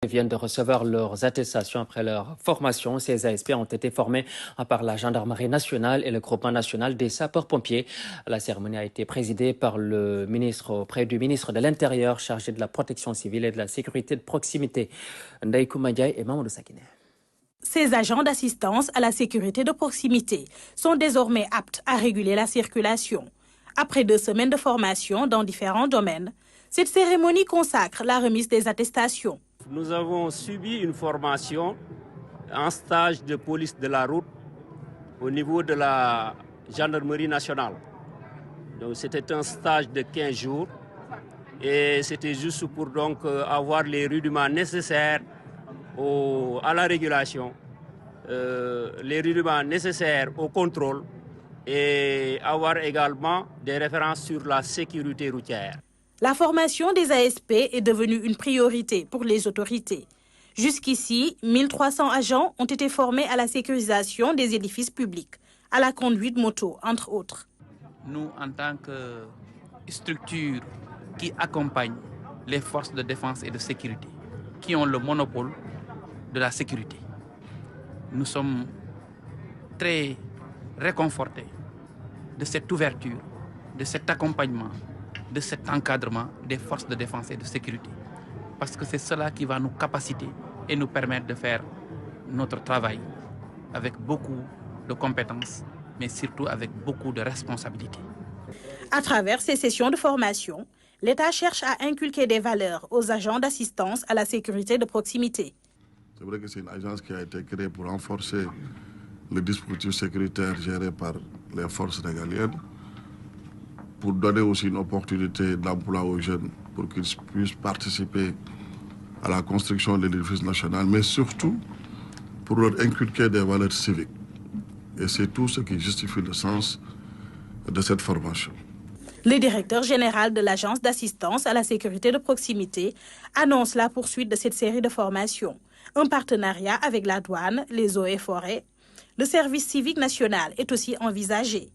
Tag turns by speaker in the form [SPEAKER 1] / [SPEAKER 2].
[SPEAKER 1] viennent de recevoir leurs attestations après leur formation. Ces ASP ont été formés par la Gendarmerie nationale et le groupement national des sapeurs-pompiers. La cérémonie a été présidée par le ministre auprès du ministre de l'Intérieur chargé de la protection civile et de la sécurité de proximité. Ndeye Koumba Ndiaye et Mamadou Sakine.
[SPEAKER 2] Ces agents d'assistance à la sécurité de proximité sont désormais aptes à réguler la circulation. Après 2 semaines de formation dans différents domaines, cette cérémonie consacre la remise des attestations.
[SPEAKER 3] Nous avons subi une formation en stage de police de la route au niveau de la gendarmerie nationale. Donc c'était un stage de 15 jours et c'était juste pour donc avoir les rudiments nécessaires à la régulation, les rudiments nécessaires au contrôle et avoir également des références sur la sécurité routière.
[SPEAKER 2] La formation des ASP est devenue une priorité pour les autorités. Jusqu'ici, 1300 agents ont été formés à la sécurisation des édifices publics, à la conduite moto, entre autres.
[SPEAKER 4] Nous, en tant que structure qui accompagne les forces de défense et de sécurité, qui ont le monopole de la sécurité, nous sommes très réconfortés de cette ouverture, de cet accompagnement, de cet encadrement des forces de défense et de sécurité. Parce que c'est cela qui va nous capaciter et nous permettre de faire notre travail avec beaucoup de compétences, mais surtout avec beaucoup de responsabilités.
[SPEAKER 2] À travers ces sessions de formation, l'État cherche à inculquer des valeurs aux agents d'assistance à la sécurité de proximité.
[SPEAKER 5] C'est vrai que c'est une agence qui a été créée pour renforcer le dispositif sécuritaire géré par les forces régaliennes, pour donner aussi une opportunité d'emploi aux jeunes, pour qu'ils puissent participer à la construction de l'édifice national, mais surtout pour leur inculquer des valeurs civiques. Et c'est tout ce qui justifie le sens de cette formation.
[SPEAKER 2] Le directeur général de l'Agence d'assistance à la sécurité de proximité annonce la poursuite de cette série de formations. Un partenariat avec la douane, les eaux et forêts. Le service civique national est aussi envisagé.